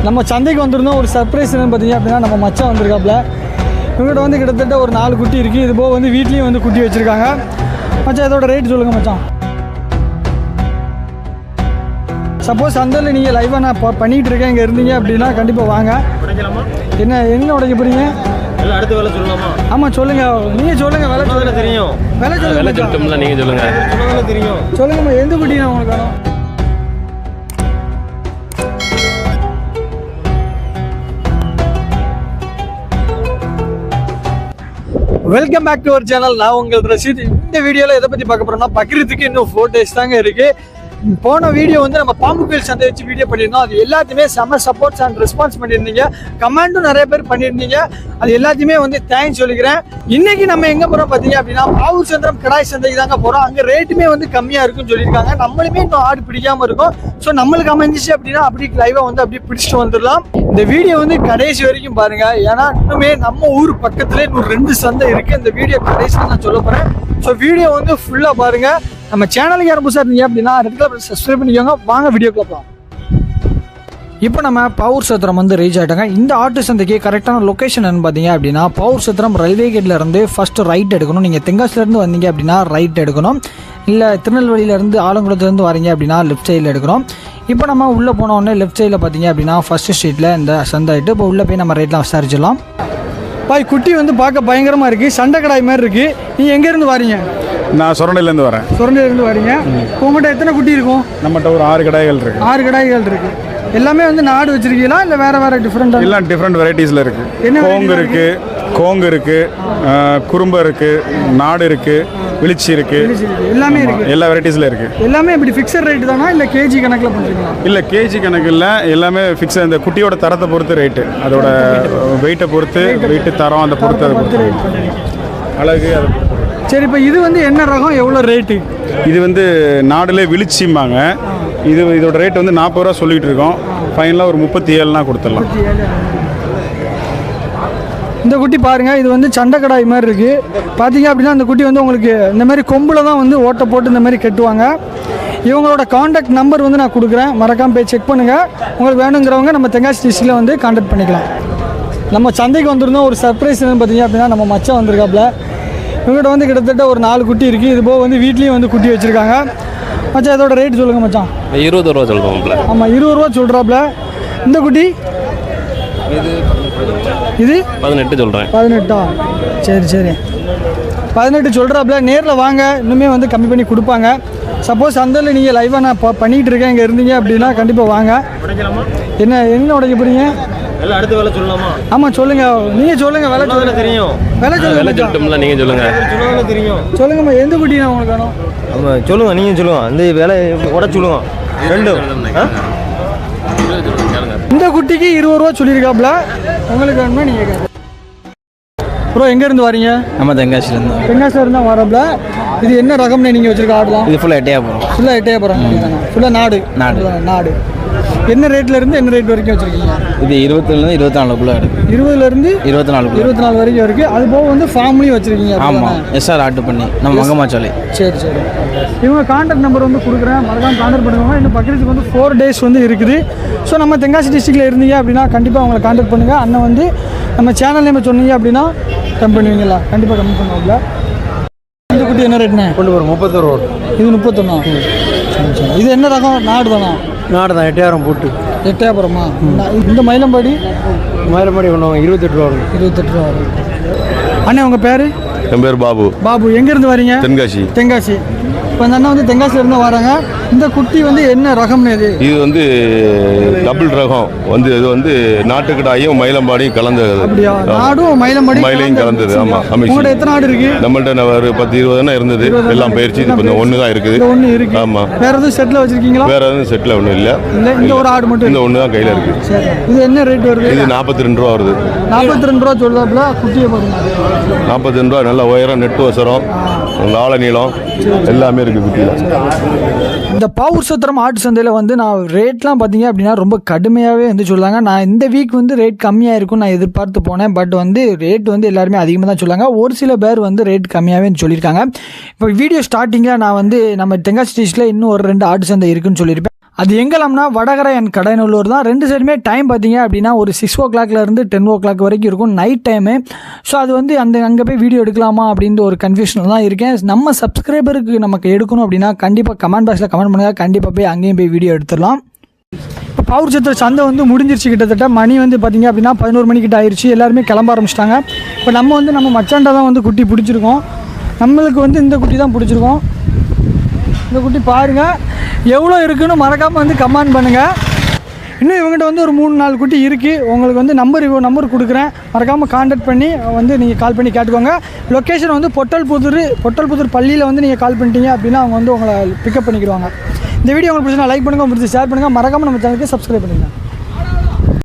நம்ம சந்தைக்கு வந்திருந்தோம். ஒரு சர்ப்ரைஸ் என்னன்னு பார்த்தீங்க அப்படின்னா நம்ம மச்சான் வந்திருக்காப்புல. இவங்ககிட்ட வந்து கிட்டத்தட்ட ஒரு 4 குட்டி இருக்குது. இது போக வந்து வீட்லேயும் வந்து குட்டி வச்சுருக்காங்க. மச்சான் இதோட ரேட் சொல்லுங்கள் மச்சான். சப்போஸ் சந்தையில் நீங்கள் லைவாக நான் பண்ணிகிட்டு இருக்கேன் இங்கே இருந்தீங்க அப்படின்னா கண்டிப்பாக வாங்க. என்ன உடைக்க போகிறீங்க? அடுத்த வேலை சொல்லலாமா? ஆமாம் சொல்லுங்கள், நீங்கள் சொல்லுங்கள். விலை தெரியும், விலை சொல்லுங்கள். நீங்கள் சொல்லுங்கள். தெரியும், சொல்லுங்கம்மா. எந்த குட்டினா உங்களுக்கு வேணும்? Welcome back to our channel. நான் உங்கள் ரஷீத். இந்த வீடியோவில் எதை பற்றி பார்க்க போகிறோம்னா பக்ரீத்துக்கு இன்னும் 4 days தாங்க இருக்குது. போன வீடியோ வந்து நம்ம பாம்பு கோயில் சந்தை வச்சு வீடியோ பண்ணியிருந்தோம். அது எல்லாத்தையுமே செம்ம சப்போர்ட்ஸ் அண்ட் ரெஸ்பான்ஸ் பண்ணியிருந்தீங்க. கமெண்ட்டும் நிறைய பேர் பண்ணியிருந்தீங்க. அது எல்லாத்தையுமே வந்து தேங்க்ஸ் சொல்லிக்கிறேன். இன்னைக்கு நம்ம எங்கே போகிறோம் பார்த்தீங்க அப்படின்னா பாவூர் சந்திரம் கடாய் சந்தைக்கு தாங்க போகிறோம். அங்கே ரேட்டுமே வந்து கம்மியாக இருக்குன்னு சொல்லியிருக்காங்க. நம்மளுமே இன்னும் ஆடு பிடிக்காமல் இருக்கும். ஸோ நம்மளுக்கு அமைஞ்சிச்சு அப்படின்னா அப்படி லைவாக வந்து அப்படியே பிடிச்சிட்டு வந்துடலாம். இந்த வீடியோ வந்து கடைசி வரைக்கும் பாருங்க. ஏன்னா இன்னுமே நம்ம ஊர் பக்கத்துல இன்னும் 2 சந்தை இருக்கு. இந்த வீடியோ கடைசியில் நான் சொல்ல போறேன். ஸோ வீடியோ வந்து ஃபுல்லா பாருங்க. நம்ம சேனலுக்கு யாரும் புதுசாக இருந்தீங்க அப்படின்னா சப்ஸ்கிரைப் பண்ணிக்கோங்க. வாங்க வீடியோக்குள்ள போகலாம். இப்போ நம்ம பாவூர் சத்திரம் வந்து ரீச் ஆகிட்டாங்க. இந்த ஆட்டு சந்தைக்கு கரெக்டான லொக்கேஷன் என்ன பார்த்தீங்க அப்படின்னா பாவூர் சத்திரம் ரயில்வே கேட்ல இருந்து ஃபர்ஸ்ட் ரைட் எடுக்கணும். நீங்கள் தென்காசிலேருந்து வந்தீங்க அப்படின்னா ரைட் எடுக்கணும். இல்லை திருநெல்வேலியிலேருந்து ஆலங்குளத்துலேருந்து வரீங்க அப்படின்னா லெஃப்ட் சைடில் எடுக்கணும். இப்போ நம்ம உள்ளே போனோடனே லெஃப்ட் சைடில் பார்த்தீங்க அப்படின்னா ஃபர்ஸ்ட் ஸ்ட்ரீட்டில் இந்த சந்தை ஆகிட்டு இப்போ உள்ளே போய் நம்ம ரேட்லாம் விசாரிச்சிடலாம். பாய் குட்டி வந்து பார்க்க பயங்கரமாக இருக்குது. சண்டை கடாய் மாதிரி இருக்குது. நீங்கள் எங்கேருந்து வரீங்க? நான் சுரண்டையிலேருந்து வரேன். சுரண்டையிலேருந்து வரீங்க. உங்கள்கிட்ட எத்தனை குட்டி இருக்கும்? நம்மகிட்ட ஒரு 6 கடாய்கள் இருக்குது. 6 கடாய்கள் இருக்குது. எல்லாமே வந்து நாடு வச்சிருக்கீங்களா இல்லை வேறு டிஃப்ரெண்ட்டாக? எல்லாம் டிஃப்ரெண்ட் வெரைட்டிஸில் இருக்குது. கோங்கு இருக்குது, குறும்பை இருக்குது, நாடு இருக்குது, விளிச்சி இருக்குது. எல்லாமே இருக்குது. எல்லா வெரைட்டிஸில் இருக்குது. எல்லாமே இப்படி ஃபிக்ஸட் ரேட்டு தானா இல்லை கேஜி கணக்கில் பண்ணுறீங்களா? இல்லை கேஜி கணக்கு இல்லை. எல்லாமே ஃபிக்ஸட். அந்த குட்டியோட தரத்தை பொறுத்து ரேட்டு. அதோட வெயிட்டை பொறுத்து வெயிட்டு தரம் அதை பொறுத்து அதை பொறுத்து அழகு அதை பொறுத்து. சரி, இப்போ இது வந்து என்ன ரகம், எவ்வளோ ரேட்டு? இது வந்து நாடுலே விளிச்சிம்பாங்க. இதோட ரேட் வந்து 40 ரூபா சொல்லிகிட்டு இருக்கோம். ஃபைனலாக ஒரு 37னா கொடுத்துடலாம். இந்த குட்டி பாருங்கள். இது வந்து சண்டை கடாய் மாதிரி இருக்குது. பார்த்தீங்க அப்படின்னா அந்த குட்டி வந்து உங்களுக்கு இந்த மாதிரி கொம்பில் தான் வந்து ஓட்டை போட்டு இந்த மாதிரி கட்டுவாங்க. இவங்களோட காண்டாக்ட் நம்பர் வந்து நான் கொடுக்குறேன். மறக்காமல் போய் செக் பண்ணுங்கள். உங்களுக்கு வேணுங்கிறவங்க நம்ம தென்காசி டிஸ்ட்ரிக்டில் வந்து காண்டாக்ட் பண்ணிக்கலாம். நம்ம சந்தைக்கு வந்திருந்தோம். ஒரு சர்ப்ரைஸ் என்னன்னு பார்த்தீங்க அப்படின்னா நம்ம மச்சான் வந்திருக்காப்புல. இவங்ககிட்ட வந்து கிட்டத்தட்ட ஒரு 4 குட்டி இருக்குது. இது போக வந்து வீட்லேயும் வந்து குட்டி வச்சுருக்காங்க. மச்சான் இதோட ரேட் சொல்லுங்கள் மச்சான். 20 ரூபா சொல்லுவோம்ல. ஆமாம் 20 ரூபா சொல்கிறாப்புல. இந்த குட்டி இது 18 சொல்கிறேன். 18ஆ? சரி 18 சொல்கிறாப்புல. நேரில் வாங்க, இன்னுமே வந்து கம்மி பண்ணி கொடுப்பாங்க. சப்போஸ் சந்தையில் நீங்கள் லைவாக நான் பண்ணிகிட்டு இருக்கேன் இங்கே இருந்தீங்க அப்படின்னா கண்டிப்பாக வாங்க. என்ன உடைக்க போகிறீங்க? அடுத்த வேலை சொல்லலாமா? ஆமாம் சொல்லுங்கள், நீங்கள் சொல்லுங்கள். விலை தெரியும், விலை சொல்லுங்க. நீங்கள் சொல்லுங்கள். தெரியும், சொல்லுங்கம்மா. எந்த குட்டினா உங்களுக்கு வேணும்? ஆமாம் சொல்லுங்கள், நீங்கள் சொல்லுங்கள். அந்த வேலை உடச்சு சொல்லுங்க. 2 இந்த குட்டிக்கு 20 ரூபா சொல்லியிருக்காப்புல. உங்களுக்கு வேணுமா நீங்கள் கேட்க. ப்ரோ எங்கேருந்து வரீங்க? நம்ம தென்காசிலேருந்து. தென்காசிலேருந்து தான் வரப்பல. இது என்ன ரகம்னு நீங்கள் வச்சுருக்க ஆடலாம்? இது ஃபுல்லாக எட்டையாபுரம். ஃபுல்லாக எட்டையாபுரம். ஃபுல்லாக நாடு. என்ன ரேட்லேருந்து என்ன ரேட் வரைக்கும் வச்சுருக்கீங்க? இது 20லேருந்து 24க்குள்ளே இருக்குது. 20லேருந்து 24 வரைக்கும் இருக்குது. அது போக வந்து ஃபார்ம்லேயும் வச்சுருக்கீங்க? ஆமாம், எஸ்ஆர் ஆட்டு பண்ணி நம்ம மங்கம்மாச்சாலை. சரி இவங்க கான்டாக்ட் நம்பர் வந்து கொடுக்குறேன். மறக்காமல் கான்டாக்ட் பண்ணுவாங்க. இன்னும் பக்ரீத்துக்கு வந்து 4 days வந்து இருக்குது. ஸோ நம்ம தென்காசி டிஸ்ட்ரிக்டில் இருந்தீங்க அப்படின்னா கண்டிப்பாக அவங்களை கான்டாக்ட் பண்ணுங்கள். அண்ணன் வந்து நம்ம சேனல் நேம் சொன்னீங்க அப்படின்னா கம்மி பண்ணுவீங்களா? கண்டிப்பாக கம்மி பண்ணுவாங்களா? இந்த குட்டி என்ன ரேட்ண்ணே? கொண்டு வரும் 30 ரூபா. இது 31. சரி இது என்ன ரகம்? நாடு தானா? நாடு தான். எட்டையாபுரம் போட்டு. எட்டையாபுரமா? இந்த மயிலம்பாடி 28 ரூபா வரும். 28 ரூபா வரும். அண்ணே உங்கள் பேர்? என் பேர் பாபு. எங்கேருந்து வரீங்க? தென்காசி. இப்போ அந்த அண்ணா வந்து தென்காசிலேருந்து வராங்க. இந்த குட்டி வந்து என்ன ரகம்னு? இது வந்து டபுள் ரகம். இது வந்து நாட்டுக்கடாயும் மயிலம்பாடியும் கலந்தது. அப்படியா? நாடும் மயிலையும் கலந்தது. ஆமாம். உங்கள்கிட்ட எத்தனை ஆடு இருக்கு? நம்மள்ட்ட ஒரு 10-20 இருந்தது. எல்லாம் பயிற்சி இப்போ இந்த 1 தான் இருக்குது. ஆமாம். வேற எதுவும் செட்டில் வச்சிருக்கீங்களா? வேற எதுவும் செட்டில் ஒன்றும் இல்லை. இந்த ஒரு ஆடு மட்டும். இந்த 1 தான் கையில் இருக்குது. இது என்ன ரேட் வருது? இது 42 ரூபா வருது. 42 ரூபா சொல்லுவாப்புல. குட்டியை பாருங்க. 42 ரூபா. நல்ல உயரம், நெட்டு வசரம், ஆழ நீளம் எல்லாமே இருக்குது குட்டியில். இந்த பாவூர் சத்திரம் ஆட்டு சந்தையில் வந்து நான் ரேட்லாம் பார்த்தீங்க அப்படின்னா ரொம்ப கடுமையாகவே வந்து சொல்லுவாங்க. நான் இந்த வீக் வந்து ரேட் கம்மியாக இருக்கும்னு நான் எதிர்பார்த்து போனேன். பட் வந்து ரேட் வந்து எல்லாருமே அதிகமாக தான் சொல்லுவாங்க. ஒரு சில பேர் வந்து ரேட் கம்மியாகவே சொல்லியிருக்காங்க. இப்போ வீடியோ ஸ்டார்டிங்கில் நான் வந்து நம்ம தென்காசி டிஸ்ட்ரிக்டில் இன்னும் ஒரு 2 ஆட்டு சந்தை இருக்குன்னு சொல்லியிருப்பேன். அது எங்கெல்லாம்னா வடகரை அண்ட் கடைநல்லூர் தான். 2 சைடுமே டைம் பார்த்தீங்க அப்படின்னா ஒரு 6 o'clockலேருந்து 10 o'clock வரைக்கும் இருக்கும் நைட் டைமு. ஸோ அது வந்து அங்கே போய் வீடியோ எடுக்கலாமா அப்படின்ற ஒரு கன்ஃபியூஷனில் தான் இருக்கேன். நம்ம சப்ஸ்கிரைபருக்கு நமக்கு எடுக்கணும் அப்படின்னா கண்டிப்பாக கமெண்ட் பாக்ஸில் கமெண்ட் பண்ணுங்கள், கண்டிப்பாக போய் அங்கேயும் போய் வீடியோ எடுத்துடலாம். இப்போ பாவூர் சத்திர சந்தை வந்து முடிஞ்சிருச்சு. கிட்டத்தட்ட மணி வந்து பார்த்திங்க அப்படின்னா 11 மணிக்கிட்ட ஆயிடுச்சு. எல்லாருமே கிளம்ப ஆரம்பிச்சிட்டாங்க. இப்போ நம்ம மச்சாண்டா தான் வந்து குட்டி பிடிச்சிருக்கோம். நம்மளுக்கு வந்து இந்த குட்டி தான் பிடிச்சிருக்கோம். இந்த குட்டி பாருங்கள் எவ்வளோ இருக்குன்னு மறக்காமல் வந்து கமெண்ட் பண்ணுங்கள். இன்னும் இவங்ககிட்ட வந்து ஒரு 3-4 குட்டி இருக்குது. உங்களுக்கு வந்து நம்பர் கொடுக்குறேன், மறக்காமல் கான்டாக்ட் பண்ணி வந்து நீங்கள் கால் பண்ணி கேட்டுக்கோங்க. லொக்கேஷன் வந்து பொட்டல்புதூர் பள்ளியில் வந்து நீங்கள் கால் பண்ணிட்டீங்க அப்படின்னா அவங்க வந்து உங்களை பிக்கப் பண்ணிக்கிடுவாங்க. இந்த வீடியோ உங்களுக்கு பிடிச்சா லைக் பண்ணுங்கள், பிடிச்சி ஷேர் பண்ணுங்கள், மறக்காமல் நம்ம சேனலுக்கு சப்ஸ்கிரைப் பண்ணுங்கள்.